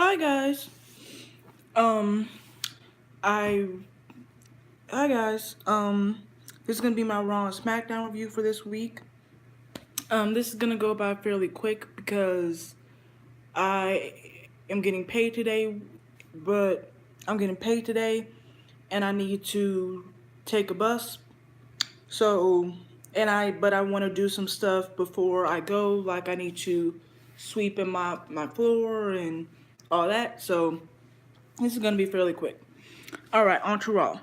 Hi guys. Um I Hi guys. This is gonna be my Raw and SmackDown review for this week. This is gonna go by fairly quick because I am getting paid today, but I'm getting paid today and I need to take a bus. So but I wanna do some stuff before I go, like I need to sweep and mop my floor and all that. So this is gonna be fairly quick. All right, on to Raw.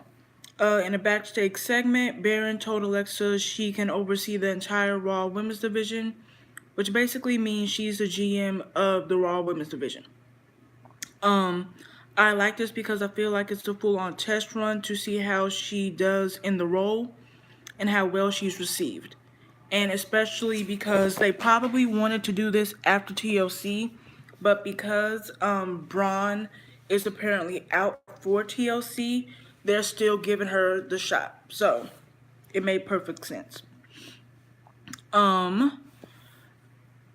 In a backstage segment, Baron told Alexa she can oversee the entire Raw Women's Division, which basically means she's the GM of the Raw Women's Division. Um, I like this because I feel like it's a full-on test run to see how she does in the role and how well she's received. And especially because they probably wanted to do this after TLC, but because Braun is apparently out for TLC, they're still giving her the shot. So it made perfect sense. Um,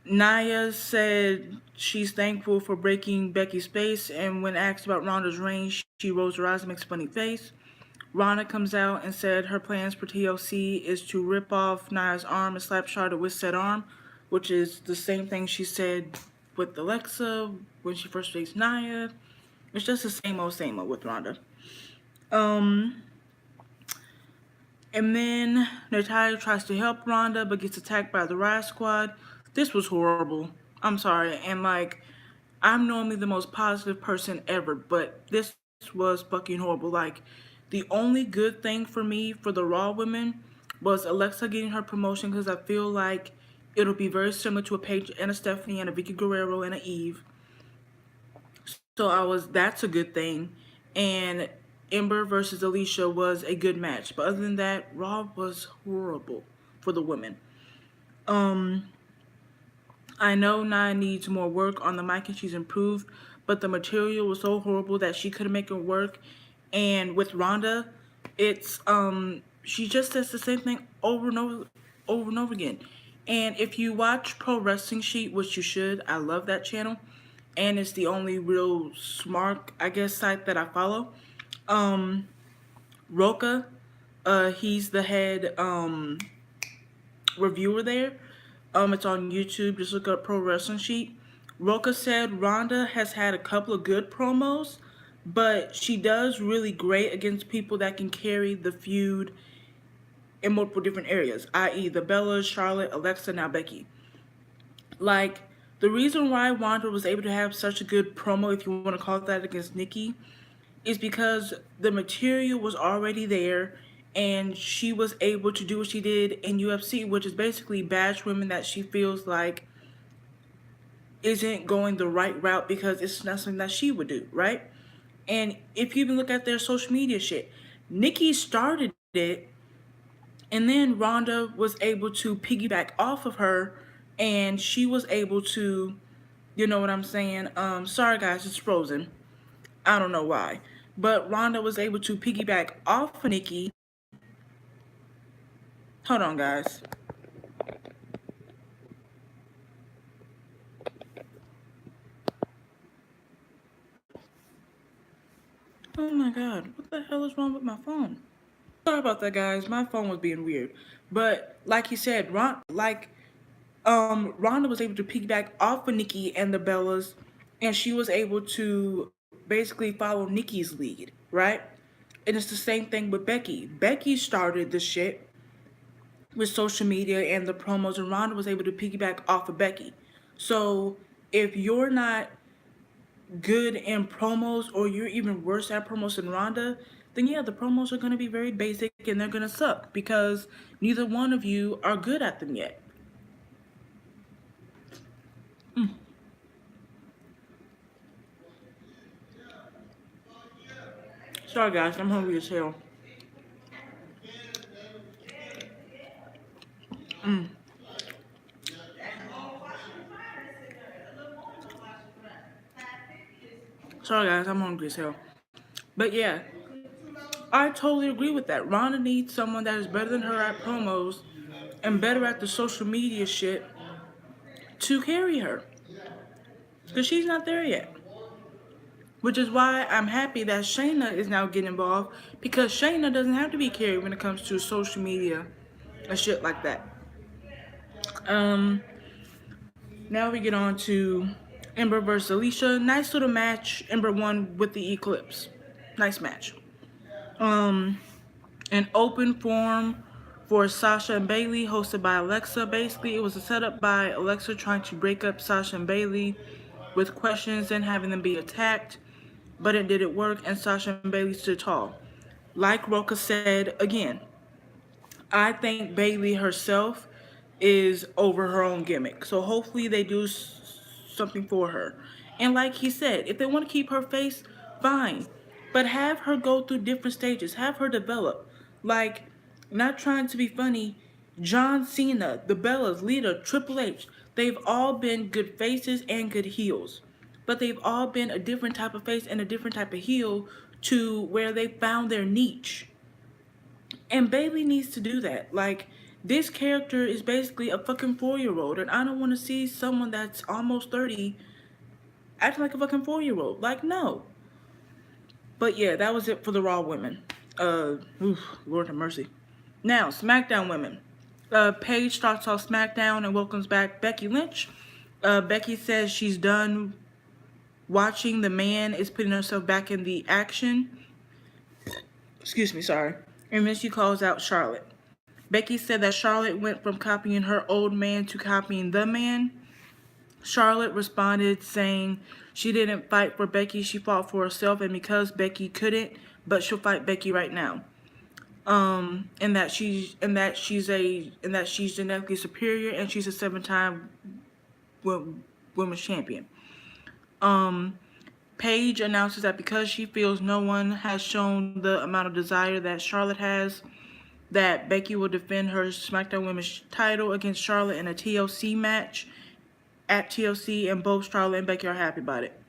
Nia said she's thankful for breaking Becky's space, and when asked about Ronda's reign, she rolls her eyes and makes a funny face. Ronda comes out and said her plans for TLC is to rip off Nia's arm and slap Charlotte with said arm, which is the same thing she said with Alexa when she first faced Nia. It's just the same old with Ronda. Um, and then Natalya tries to help Ronda but gets attacked by the Riot Squad. This was horrible. I'm sorry. And I'm normally the most positive person ever, but this was fucking horrible. The only good thing for me for the Raw women was Alexa getting her promotion because I feel like it'll be very similar to a Paige and a Stephanie and a Vicky Guerrero and a Eve. So that's a good thing. And Ember versus Alicia was a good match. But other than that, Raw was horrible for the women. Um, I know Nia needs more work on the mic and she's improved, but the material was so horrible that she couldn't make it work. And with Ronda, it's she just says the same thing over and over again. And if you watch Pro Wrestling Sheet, which you should, I love that channel, and it's the only real smart, I guess, site that I follow. Um, Roka, he's the head reviewer there. It's on YouTube. Just look up Pro Wrestling Sheet. Roka said Ronda has had a couple of good promos, but she does really great against people that can carry the feud in multiple different areas, i.e., the Bellas, Charlotte, Alexa, now Becky. Like, the reason why Ronda was able to have such a good promo, if you want to call it that, against Nikki, is because the material was already there and she was able to do what she did in UFC, which is basically bash women that she feels like isn't going the right route because it's not something that she would do, right? And if you even look at their social media shit, Nikki started it and then Ronda was able to piggyback off of her and she was able to, you know what I'm saying? Sorry guys, it's frozen. I don't know why. But Ronda was able to piggyback off of Nikki. Hold on, guys. Oh my god, what the hell is wrong with my phone? Sorry about that, guys. My phone was being weird. But like he said, Ronda was able to piggyback off of Nikki and the Bellas, and she was able to basically follow Nikki's lead, right? And it's the same thing with Becky. Becky started the shit with social media and the promos, and Ronda was able to piggyback off of Becky. So if you're not good in promos or you're even worse at promos than Ronda, then yeah, the promos are going to be very basic and they're going to suck because neither one of you are good at them yet. Sorry guys, I'm hungry as hell. Sorry guys, I'm hungry as hell. But yeah, I totally agree with that. Ronda needs someone that is better than her at promos and better at the social media shit to carry her. Because she's not there yet. which is why I'm happy that Shayna is now getting involved, because Shayna doesn't have to be carried when it comes to social media and shit like that. Now we get on to Ember versus Alicia. Nice little match. Ember won with the Eclipse. Nice match. An open forum for Sasha and Bayley, hosted by Alexa. Basically, it was a setup by Alexa trying to break up Sasha and Bayley with questions and having them be attacked, but it didn't work, and Sasha and Bayley stood tall. Like Roka said again, I think Bayley herself is over her own gimmick. So hopefully they do something for her. And like he said, if they want to keep her face, fine. But have her go through different stages. Have her develop. Like, not trying to be funny, John Cena, the Bellas, Lita, Triple H, they've all been good faces and good heels. But they've all been a different type of face and a different type of heel to where they found their niche. And Bayley needs to do that. Like, this character is basically a fucking 4-year-old, and I don't want to see someone that's almost 30 acting like a fucking 4-year-old. Like, no. But yeah, that was it for the Raw women. Lord have mercy. Now, SmackDown women. Paige starts off SmackDown and welcomes back Becky Lynch. Becky says she's done watching the man is putting herself back in the action. Excuse me, sorry. And then she calls out Charlotte. Becky said that Charlotte went from copying her old man to copying the man. Charlotte responded saying she didn't fight for Becky, she fought for herself, and because Becky couldn't, but she'll fight Becky right now. And that she's genetically superior, and she's a 7-time women's champion. Paige announces that because she feels no one has shown the amount of desire that Charlotte has, that Becky will defend her SmackDown Women's title against Charlotte in a TLC match at TLC, and both Charlotte and Becky are happy about it.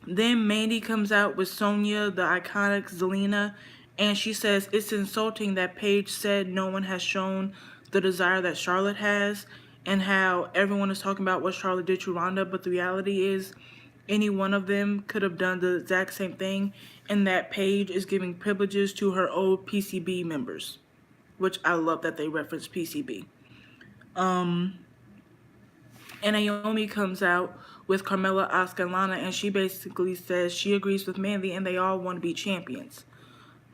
Then Mandy comes out with Sonya, the iconic Zelina, and she says it's insulting that Paige said no one has shown the desire that Charlotte has, and how everyone is talking about what Charlotte did to Ronda, but the reality is any one of them could have done the exact same thing, and that Paige is giving privileges to her old PCB members, which I love that they reference PCB. And Naomi comes out with Carmella, Asuka, and Lana, and she basically says she agrees with Mandy and they all want to be champions.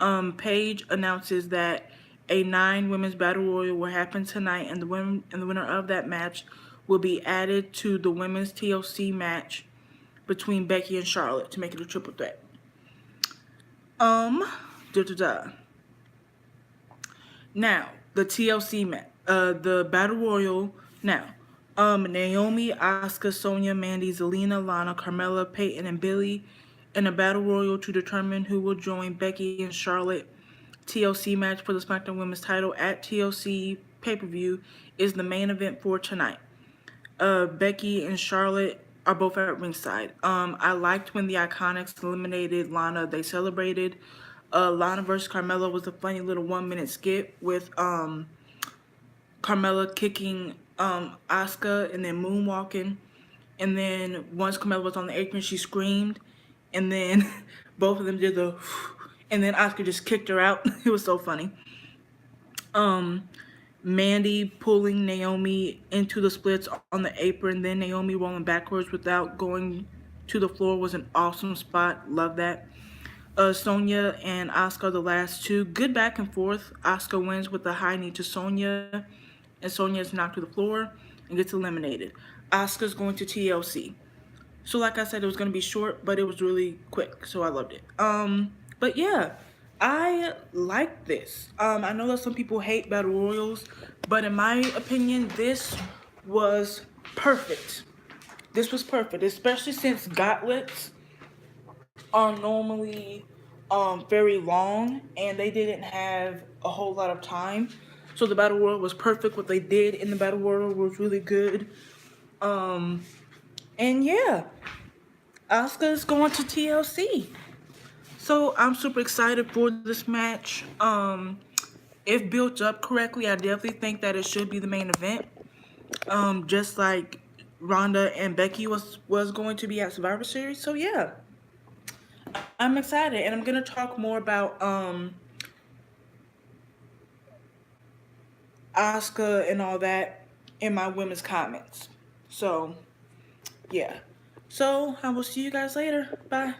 Paige announces that a 9 women's battle royal will happen tonight, and the winner of that match will be added to the women's TLC match between Becky and Charlotte to make it a triple threat. Now, the TLC match, the Battle Royal. Now, Naomi, Asuka, Sonya, Mandy, Zelina, Lana, Carmella, Peyton, and Billy in a Battle Royal to determine who will join Becky and Charlotte. TLC match for the SmackDown Women's title at TLC pay-per-view is the main event for tonight. Becky and Charlotte are both at ringside. I liked when the Iconics eliminated Lana. They celebrated. Lana versus Carmella was a funny little 1-minute skit with Carmella kicking Asuka and then moonwalking. And then once Carmella was on the apron, she screamed. And then both of them did the... And then Asuka just kicked her out. It was so funny. Mandy pulling Naomi into the splits on the apron, then Naomi rolling backwards without going to the floor was an awesome spot. Love that. Sonya and Asuka, the last two. Good back and forth. Asuka wins with a high knee to Sonya, and Sonya is knocked to the floor and gets eliminated. Asuka's going to TLC. So like I said, it was going to be short, but it was really quick, so I loved it. But yeah, I like this. I know that some people hate Battle Royals, but in my opinion, this was perfect. This was perfect, especially since gauntlets are normally very long, and they didn't have a whole lot of time. So the Battle Royal was perfect. What they did in the Battle Royal was really good. And yeah, Asuka's going to TLC. So I'm super excited for this match. If built up correctly, I definitely think that it should be the main event. Just like Ronda and Becky was going to be at Survivor Series. So yeah. I'm excited, and I'm gonna talk more about Oscar and all that in my women's comments. So yeah. So I will see you guys later. Bye.